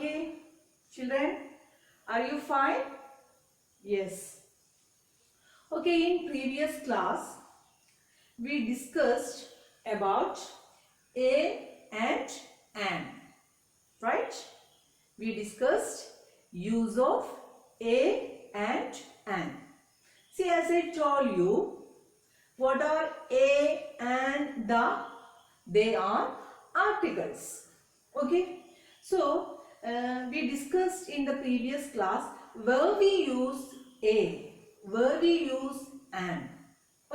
Okay, children, are you fine? Yes. Okay, in previous class, we discussed about a and an, right? We discussed use of a and an. See, as I told you, what are a and the? They are articles. Okay. So, we discussed in the previous class where we use a, where we use an.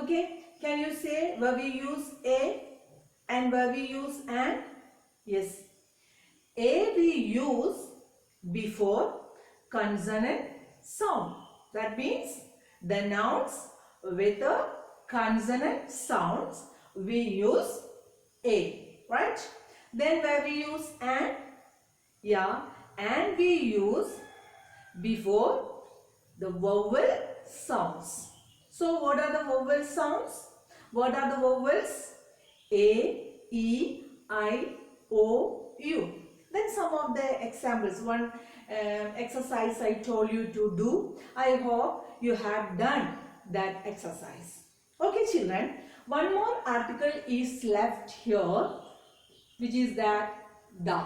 Okay. Can you say where we use a and where we use an? Yes. A we use before consonant sound. That means the nouns with a consonant sounds we use a, right? Then where we use an? Yeah, and we use before the vowel sounds. So what are the vowel sounds? What are the vowels? A, E, I, O, U. Then some of the examples, one exercise I told you to do. I hope you have done that exercise. Okay, children, one more article is left here, which is that the.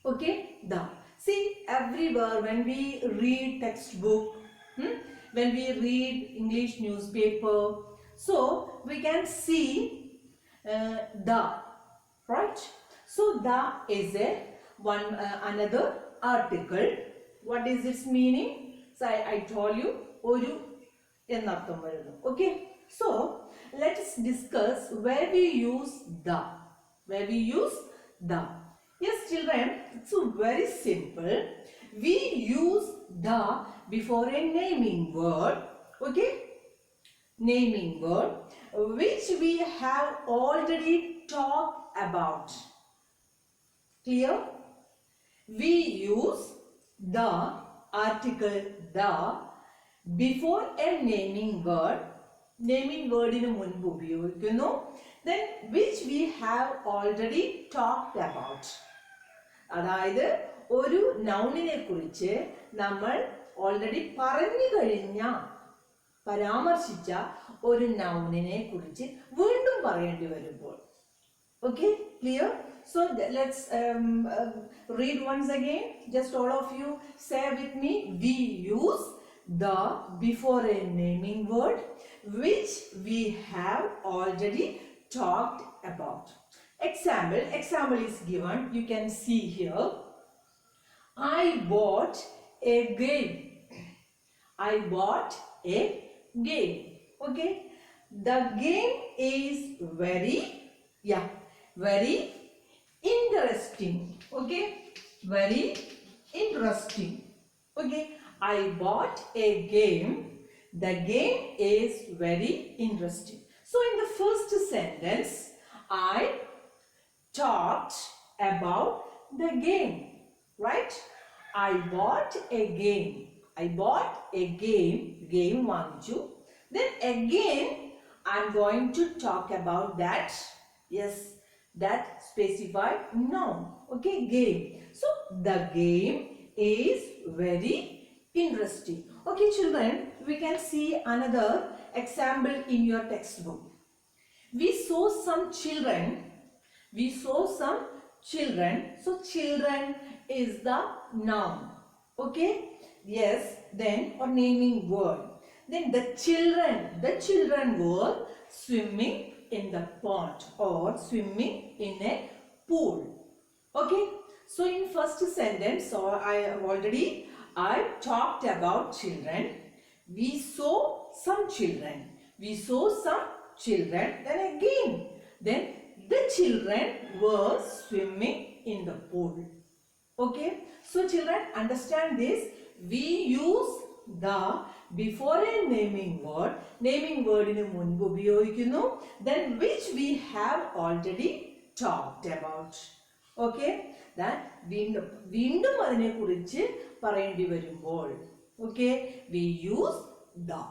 Okay, the. See, everywhere when we read textbook, when we read English newspaper, so we can see the, right? So the is a one another article. What is its meaning? So I told you oru എന്നർത്ഥം വരുന്നു. Okay. So let us discuss where we use the. Where we use the. Yes, children, it's very simple. We use the before a naming word. Okay. Naming word which we have already talked about. Clear? We use the article the before a naming word. Naming word in munpu ഉപയോഗിക്കുന്നു. Then which we have already talked about. അതായത് ഒരു നൗണിനെ കുറിച്ച് നമ്മൾ already പറഞ്ഞു കഴിഞ്ഞ പരാമർശിച്ച ഒരു നൗണിനെ കുറിച്ച് വീണ്ടും പറയേണ്ടി വരുമ്പോൾ. Okay, clear? So let's read once again. Just all of you say with me. We use the before a naming word which we have already talked about. Example is given. You can see here. I bought a game. I bought a game. Okay. The game is very interesting. Okay. Very interesting. Okay. I bought a game. The game is very interesting. So in the first sentence, I talked about the game. Right? I bought a game. I bought a game. Game വാങ്ങിച്ചു. Then again, I'm going to talk about that. Yes, that specified noun. Okay, game. So the game is very interesting. Okay, children, we can see another example in your textbook. We saw some children. We saw some children. So children is the noun. Okay. Yes. Then or naming word. Then the children were swimming in the pond or swimming in a pool. Okay. So in first sentence, or I talked about children. We saw some children. We saw some children. Then again, the children were swimming in the pool. Okay. So children, understand this. We use the before a naming word. Naming word in munpu ഉപയോഗിക്കുന്നു. Then which we have already talked about. Okay. That വീണ്ടും അതിനെ കുറിച്ച് പറയേണ്ടി വരുമ്പോൾ. Okay. We use the.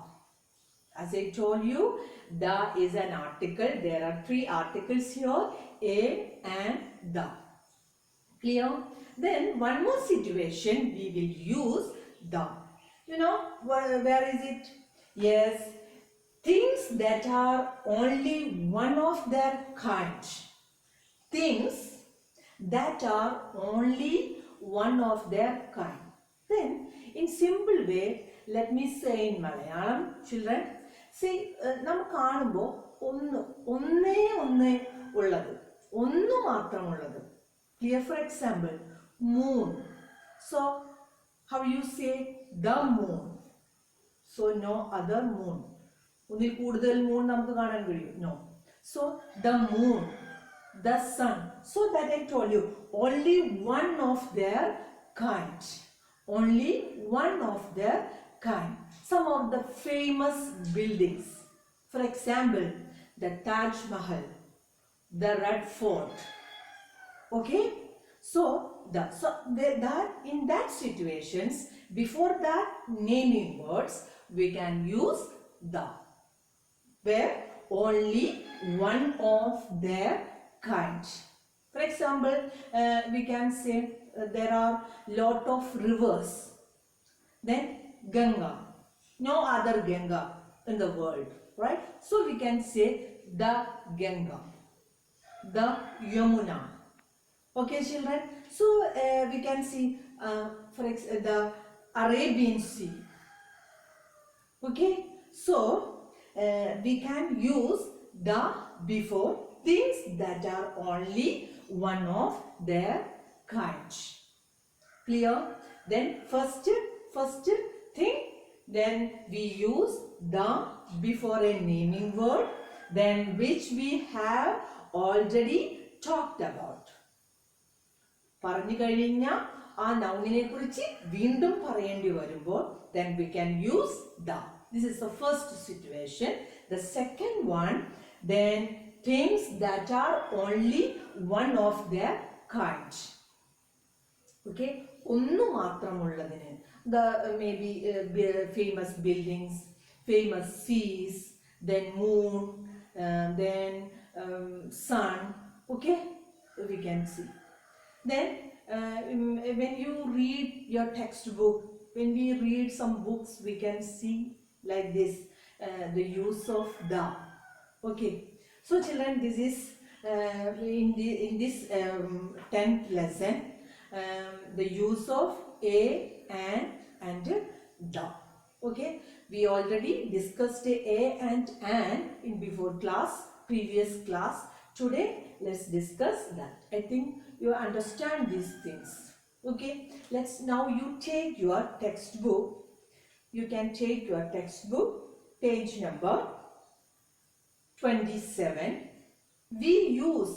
As I told you, the is an article. There are three articles here, a and the. Clear? then one more situation we will use the. You know, where is it? Yes, things that are only one of their kind. Things that are only one of their kind. Then, in simple way, let me say in Malayalam, children, see, നമുക്ക് കാണുമ്പോൾ ഒന്നേ ഉള്ളത്, ഒന്ന് മാത്രമുള്ളത്. Here, for example, moon. So, how you say the moon? So, no other moon. ഒന്നിൽ കൂടുതൽ moon നമുക്ക് കാണാൻ കഴിയും. No. So, the moon, the sun. So that I told you, only one of their kind. Only one of their kind. Some of the famous buildings. For example, the Taj Mahal, the Red Fort. Okay? So that in that situations, before that naming words, we can use the. Where only one of their kind. For example, we can say there are lot of rivers. Then Ganga, no other Ganga in the world, right? So we can say the Ganga, the Yamuna. Okay, children. So we can see the Arabian Sea. Okay, so we can use the before things that are only one of their kind. Clear? Then first thing, then we use the before a naming word, then which we have already talked about. പറഞ്ഞു കഴിഞ്ഞ ആ നൗണിനെ കുറിച്ച് വീണ്ടും പറയേണ്ടി വരുമ്പോൾ then we can use the. This is the first situation. The second one, then things that are only one of their kind. Okay, ഒന്നു മാത്രമുള്ളതിന്. The maybe famous buildings, famous seas, then moon, then sun. Okay, we can see. Then when you read your textbook, when we read some books, we can see like this, the use of the. Okay, so children, this is in this 10th lesson, the use of a and the. Okay, we already discussed a and an in before class, previous class. Today let's discuss that. I think you understand these things. Okay, let's now you take your textbook. You can take your textbook, page number 27. We use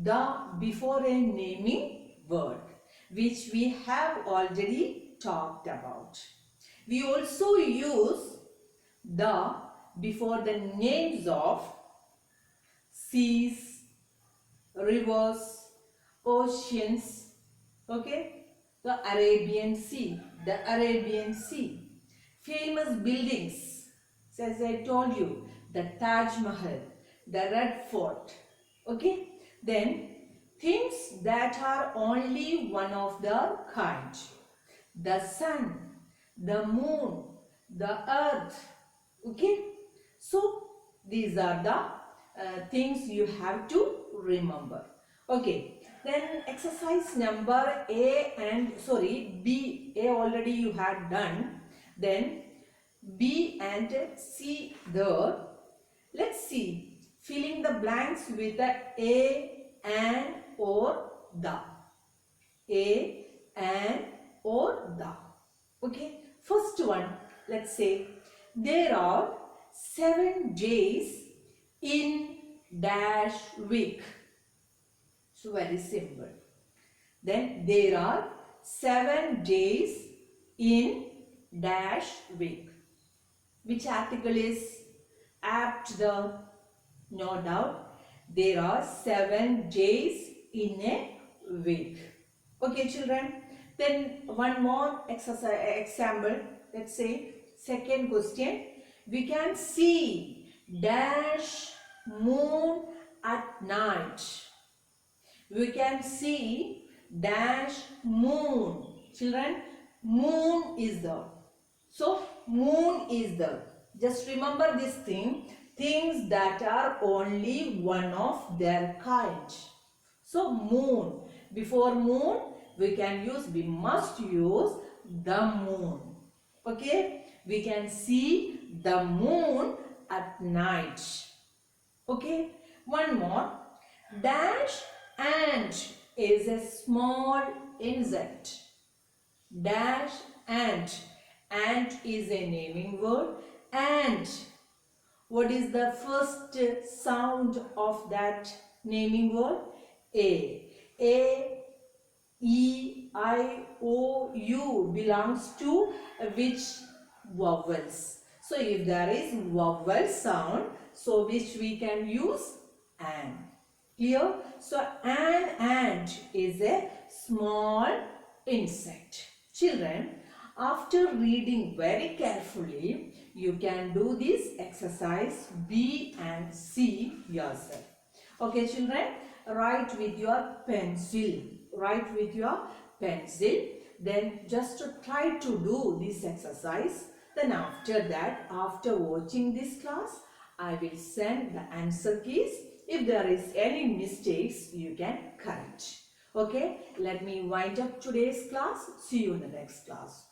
the before a naming word, which we have already talked about. We also use the before the names of seas, rivers, oceans. Okay, the Arabian Sea, the Arabian Sea. Famous buildings, as I told you, the Taj Mahal, the Red Fort. Okay, then things that are only one of their kind. The sun, the moon, the earth. Okay, so these are the things you have to remember. Okay, then exercise number B. A already you had done. Then B and C there. Let's see, filling the blanks with the a, and, or, the. A, and, or, the. Okay, first one, let's say, there are 7 days in dash week. So very simple. Then there are 7 days in dash week. Which article is apt there? No doubt. There are 7 days in a week. Okay, children. Then one more example. Let's say second question. We can see dash moon at night. We can see dash moon. Children, moon is the. So moon is the. Just remember this thing. Things that are only one of their kind. So moon. Before moon, we must use the moon. Okay. We can see the moon at night. Okay. One more. Dash ant is a small insect. Dash ant. Ant is a naming word. Ant. What is the first sound of that naming word? A. A, E, I, O, U belongs to which vowels? So if there is vowel sound, so which we can use? An. Clear? So an ant is a small insect. Children, after reading very carefully, you can do this exercise B and C yourself. Okay, children, write with your pencil. Write with your pencil. Then just try to do this exercise. Then after that, after watching this class, I will send the answer keys. If there is any mistakes, you can correct. Okay, let me wind up today's class. See you in the next class.